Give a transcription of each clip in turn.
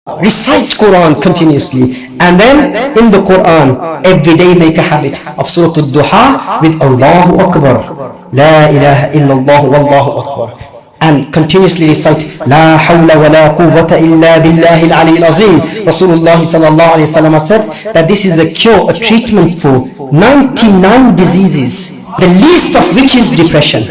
Recite Quran continuously, and then in the Quran every day make a habit of Surah Al-Duha with Allahu Akbar, La ilaha illallah wallahu Akbar, and continuously recite La hawla wa la quwwata illa billahi al-ali al-azim. Rasulullah sallallahu alayhi wa sallam said that this is a cure, a treatment for 99 diseases, the least of which is depression.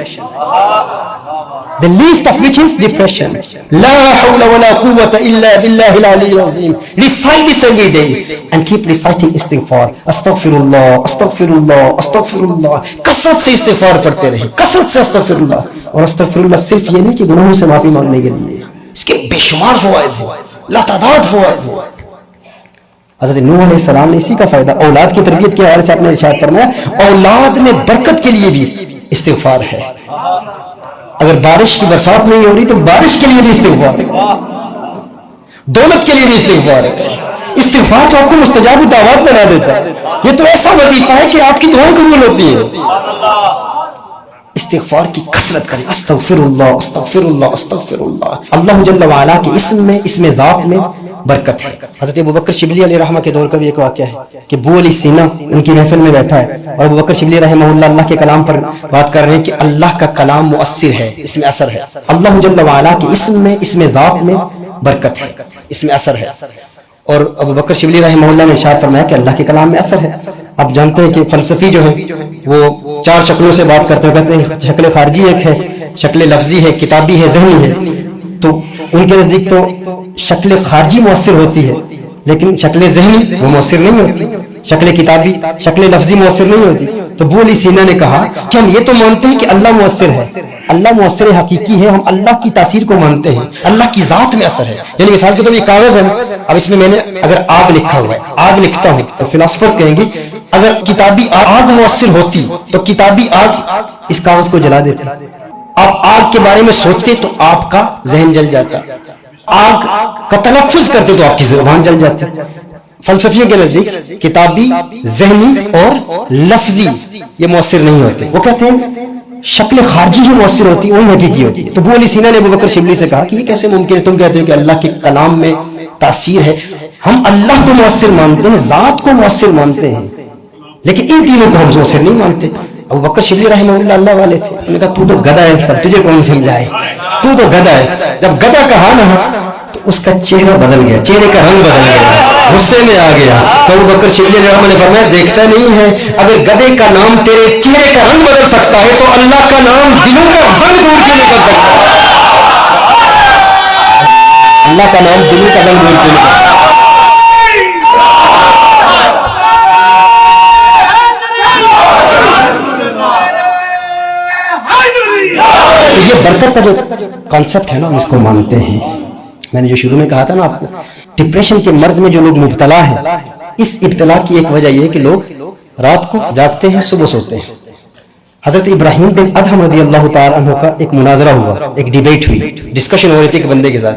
The least of which is depression. La hawla wa la quwwata illa billahi al-ali al-azim. Recite this every day and keep reciting istighfar. Astaghfirullah, astaghfirullah, astaghfirullah. कसरत से इस्तिगफार करते रहे, कसरत से अस्तगफिरुल्लाह. और अस्तगफिरुल्लाह सिर्फ ये नहीं कि गुनाहों से माफी मांगने के लिए, इसके बेशुमार फवाइद हैं, लातादाद फवाइद हैं. हज़रत नूह अलैहिस्सलाम ने इसी का फायदा औलाद की तरबियत के हवाले से आपने इरशाद फरमाया, औलाद में बरकत के लिए भी इस्तिगफार है. अगर बारिश की बरसात नहीं हो रही तो बारिश के लिए भी इस्तिगफार है, दौलत के लिए भी इस्तिगफार है. इस्तिगफार तो आपको मुस्तजाब दावत बना देता है. ये तो ऐसा वजीफा है कि आपकी दुआएं कबूल होती है. इस्तिगफार की कसरत करें. अस्तगफिरुल्लाह, अस्तगफिरुल्लाह, अस्तगफिरुल्लाह. अल्लाह जल्ल व अला के इसम में, इसमें ज़ात में बरकत है. हज़रत अबू बकर शिबली अलैहि रहमा के दौर का भी एक वाक़या है कि अबू अली सीना उनकी महफिल में बैठा है और अबू बकर शिबली रहमहुल्लाह अल्लाह के कलाम पर बात कर रहे हैं कि अल्लाह का कलाम मुअस्सिर है, इसमें असर है. अल्लाह जल्ल व अला के इसम में, इसमें ज़ात में बरकत है, इसमें असर है. और अबू बकर शिबली रहमहुल्लाह ने इरशाद फरमाया कि अल्लाह के कलाम में असर है. आप जानते हैं कि फलसफी जो है वो चार शक्लों से बात करते हैं. कहते हैं शक्ल खारजी एक है, शक्ल लफ्जी है, किताबी है, ज़हनी है. तो उनके नज़दीक तो शक्ल खारजी मुअस्सिर होती है, लेकिन शक्ल ज़हनी वो मुअस्सिर नहीं होती. शक्ल किताबी, शक्ल लफ्जी मुअस्सिर नहीं होती. तो अबू अली सीना ने कहा कि हम ये तो मानते हैं कि अल्लाह मुअस्सिर है, अल्लाह मुअस्सिर हकीकी है, हम अल्लाह की तासीर को मानते हैं, अल्लाह की ज़ात में असर है. यानी मिसाल के तौर पर ये कागज़ है, अब इसमें मैंने अगर आग लिखा हुआ है, आग लिखता हूँ, तो फिलोसफर्स कहेंगे अगर किताबी आग मुअस्सिर होती तो किताबी आग इस कागज़ को जला देती. आप आग के बारे में सोचते तो आपका जहन जल जाता, आग का तलफ़्फ़ुज़ करते तो आपकी ज़ुबान जल जाती. फलसफियों के नजदीक किताबी, ज़हनी और लफ्जी ये मुअस्सिर नहीं होते. वो कहते हैं शक्ल खारजी ही मुअस्सिर होती, वही हकीकी होती है. तो अबू अली सीना ने अबू बकर शिबली से कहा कि ये कैसे मुमकिन है, तुम कहते हो कि अल्लाह के कलाम में तासीर है. हम अल्लाह को मुअस्सिर मानते हैं, ज़ात को मुअस्सिर मानते हैं, लेकिन इन तीनों को हम मुअस्सिर नहीं मानते. अबू बकर शिबली रहमहुल्लाह अल्लाह वाले थे. उन्होंने कहा तू तो गधा है, तुझे कौन समझाए, तू तो गधा है. जब गधा कहा ना तो उसका चेहरा बदल गया, चेहरे का रंग बदल गया, गुस्से में आ गया. तो अबू बकर शिबली रहमहुल्लाह ने फरमाया देखता नहीं है, अगर गधे का नाम तेरे चेहरे का रंग बदल सकता है तो अल्लाह का नाम दिलों का रंग दूर क्यों नहीं कर सकता. अल्लाह का नाम दिलों का रंग दूर क्यों नहीं कर सकता. तो ये बरकत का जो कॉन्सेप्ट है ना, हम इसको मानते हैं. मैंने जो शुरू में कहा था ना आपको, डिप्रेशन के मर्ज में जो लोग मुब्तला है, इस इब्तला की एक वजह यह कि लोग रात को जागते हैं, सुबह सोते हैं. हजरत इब्राहिम बिन अदहम रज़ियल्लाहु ताला अन्हु का एक मुनाजरा हुआ, एक डिबेट हुई, डिस्कशन हो रही थी एक बंदे के साथ,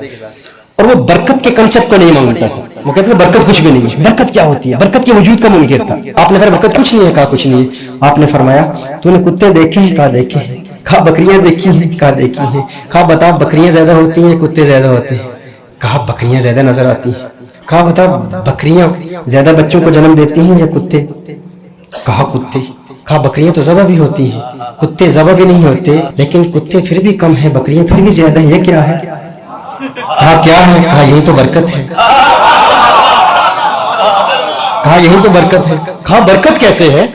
और वो बरकत के कंसेप्ट को नहीं मानता था. वो कहते थे बरकत कुछ भी नहीं है, बरकत क्या होती है, बरकत के वजूद का मुनकिर था. आपने फिर बरकत कुछ नहीं है, कहा कुछ नहीं है. आपने फरमाया तूने कुत्ते देखे हैं, कहा देखे हैं. कहा बकरियां देखी हैं, कहा देखी हैं. कहा बता बकरियां ज्यादा होती हैं, कुत्ते ज्यादा होते हैं. कहा बकरियां ज्यादा नजर आती हैं. कहा बता बकरियां ज्यादा बच्चों को जन्म देती हैं या कुत्ते. कहा कुत्ते. कहा बकरियां तो ज़बह भी होती हैं, कुत्ते ज़बह भी नहीं होते, लेकिन कुत्ते फिर भी कम है, बकरियां फिर भी ज्यादा है, ये क्या है. कहा क्या है. कहा यही तो बरकत है. कहा यही तो बरकत है. कहा बरकत कैसे है,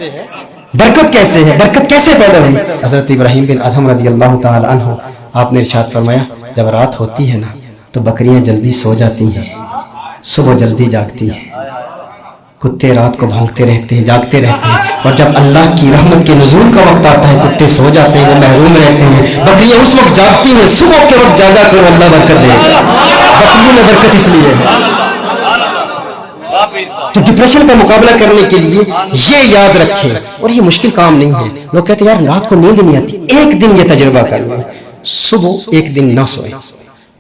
बरकत कैसे है, बरकत कैसे पैदा हुई. हजरत इब्राहिम बिन अदहम रज़ियल्लाहु ताला अन्हु आपने इरशाद फरमाया जब रात होती है ना तो बकरियां जल्दी सो जाती हैं, सुबह जल्दी जागती हैं. कुत्ते रात को भौंकते रहते हैं, जागते रहते हैं, और जब अल्लाह की रहमत के नुज़ूल का वक्त आता है कुत्ते सो जाते हैं, वो महरूम रहते हैं. बकरियां उस वक्त जागती हैं, सुबह के वक्त जागा करो, अल्लाह बरकत देगा. बकरियों में बरकत इसलिए है. तो डिप्रेशन का मुकाबला करने के लिए ये याद रखें, और ये मुश्किल काम नहीं है. लोग कहते हैं यार रात को नींद नहीं आती, एक दिन ये तजुर्बा कर लें, सुबह एक दिन ना सोएं,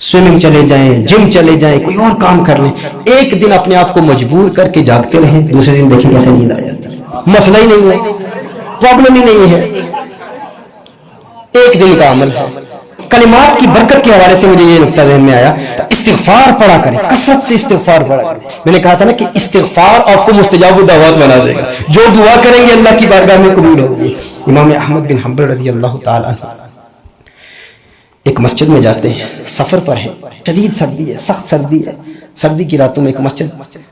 स्विमिंग चले जाएं, जिम चले जाएं, कोई और काम कर लें, एक दिन अपने आप को मजबूर करके जागते रहें, दूसरे दिन देखें कैसे नींद आ जाती है. मसला ही नहीं है, प्रॉब्लम ही नहीं है, एक दिन का अमल है. کلمات کی برکت کے حوالے سے مجھے یہ نقطہ ذہن میں آیا، تو استغفار پڑھا کریں، کثرت سے استغفار پڑھا کریں۔ میں نے کہا تھا نا کہ استغفار آپ کو مستجاب الدعوات بنا دے گا، جو دعا کریں گے اللہ کی بارگاہ میں قبول ہوگی۔ امام احمد بن حنبل رضی اللہ تعالیٰ عنہ ایک مسجد میں جاتے ہیں، سفر پر ہیں، شدید سردی ہے، سخت سردی ہے، سردی کی راتوں میں ایک مسجد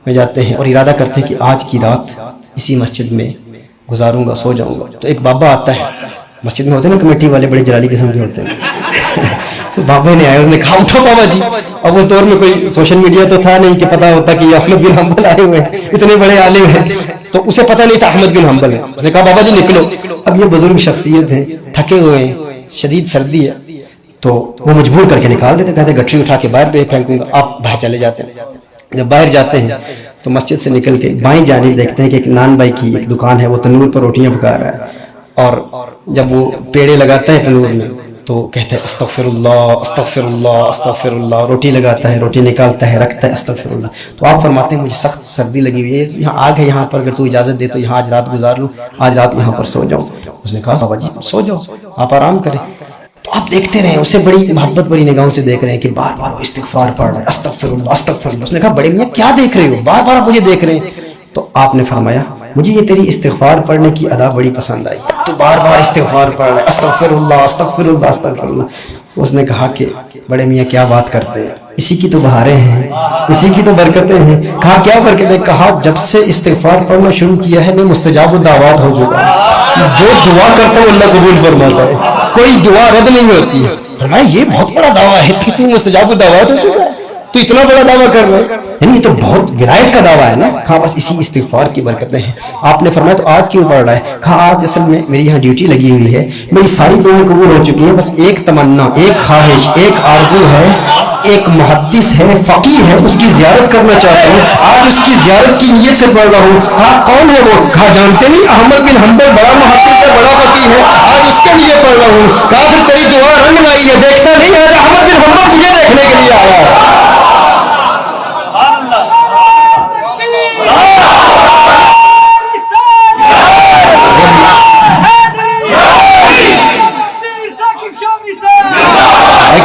میں جاتے ہیں اور ارادہ کرتے ہیں کہ آج کی رات اسی مسجد میں گزاروں گا، سو جاؤں گا۔ تو ایک بابا آتا ہے، مسجد میں ہوتے ہیں نا کمیٹی والے، بڑے جلالی قسم کے ہوتے ہیں، تو بابا نے آیا، اس نے کہا اٹھو بابا جی۔ اب اس دور میں کوئی سوشل میڈیا تو تھا نہیں کہ پتا ہوتا کہ یہ احمد بن حنبل آئے ہوئے ہیں، اتنے بڑے عالم ہیں، تو اسے پتہ نہیں تھا احمد بن حنبل ہے۔ اس نے کہا بابا جی نکلو۔ اب یہ بزرگ شخصیت ہے، تھکے ہوئے ہیں، شدید سردی ہے، تو وہ مجبور کر کے نکال دیتے، کہتے گٹری اٹھا کے باہر بھی پھینکوں گا، آپ باہر چلے جاتے ہیں۔ جب باہر جاتے ہیں تو مسجد سے نکل کے بائیں جانب دیکھتے ہیں کہ ایک نان بھائی کی ایک دکان ہے، وہ تنور پر روٹیاں پکا رہا ہے، اور جب وہ پیڑے لگاتا ہے تنور میں تو کہتا ہے استغفر اللہ استغفر اللہ استغفر اللہ، روٹی لگاتا ہے، روٹی نکالتا ہے، رکھتا ہے، استغفر اللہ۔ تو آپ فرماتے ہیں مجھے سخت سردی لگی ہوئی ہے، یہاں آگ ہے، یہاں پر اگر تو اجازت دے تو یہاں آج رات گزار لوں، آج رات یہاں پر سو جاؤں۔ اس نے کہا بابا جی سو جاؤ، آپ آرام کریں۔ تو آپ دیکھتے رہے، اسے بڑی محبت بڑی نگاہوں سے دیکھ رہے ہیں کہ بار بار وہ استغفار پڑھ رہا ہے، استغفر اللہ استغفر اللہ۔ اس نے کہا بڑے میاں کیا دیکھ رہے ہو، بار بار آپ مجھے دیکھ رہے ہیں؟ تو آپ نے فرمایا مجھے یہ تیری استغفار پڑھنے کی ادا بڑی پسند آئی، تو بار بار استغفار پڑھ رہا ہے، استغفر اللہ استغفر اللہ استغفر اللہ۔ اس نے کہا کہ بڑے میاں کیا بات کرتے ہیں، اسی کی تو بہاریں ہیں، اسی کی تو برکتیں ہیں۔ کہا کیا برکتیں؟ کہا جب سے استغفار پڑھنا شروع کیا ہے میں مستجاب الدعوات ہو چکا ہوں، جو دعا کرتا ہوں اللہ قبول فرماتا ہے، کوئی دعا رد نہیں ہوتی ہے۔ فرمایا یہ بہت بڑا دعویٰ ہے کہ تو مستجاب الدعوات ہو چکا ہے، تو اتنا بڑا دعویٰ کر رہے ہیں، یعنی یہ تو بہت ولایت کا دعویٰ ہے نا۔ کہا بس اسی استغفار کی برکتیں ہیں۔ آپ نے فرمایا تو آج کیوں پڑھ رہا ہے؟ کہا آج اصل میں میری یہاں ڈیوٹی لگی ہوئی ہے، میری ساری دعائیں قبول ہو چکی ہیں، بس ایک تمنا، ایک خواہش، ایک آرزو ہے، ایک محدث ہے، فقیہ ہے، اس کی زیارت کرنا چاہتا ہوں، آج اس کی زیارت کی نیت سے پڑھ رہا ہوں۔ کہا کون ہے وہ؟ کہا جانتے نہیں احمد بن حنبل، بڑا محدث ہے، بڑا فقیہ ہے، آج اس کے لیے پڑھ رہا ہوں۔ کہا پھر کوئی دعا رنگ لائی ہے، دیکھتا نہیں آج احمد بن حنبل تجھے دیکھنے کے لیے آیا ہے۔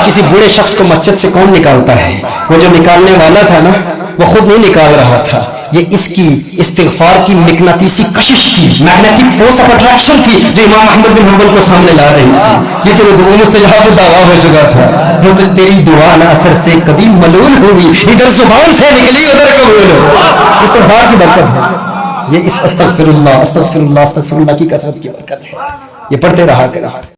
کسی بوڑھے شخص کو مسجد سے کون نکالتا ہے؟ وہ جو نکالنے والا تھا نا وہ خود نہیں نکال رہا تھا، یہ اس کی استغفار کی مقناطیسی کشش تھی، میگنیٹک فورس آف اٹریکشن تھی جو امام احمد بن حنبل کو سامنے لا رہی تھی، کیونکہ وہ دعا مستجاب الدعویٰ ہو چکا تھا۔ تیری دعا نہ اثر سے کبھی ملول ہوئی، ادھر زبان سے نکلی ادھر قبول ہو۔ استغفار کی برکت ہے یہ، اس استغفر اللہ استغفر اللہ استغفر اللہ کی کثرت کی برکت ہے، یہ پڑھتے رہا کریں۔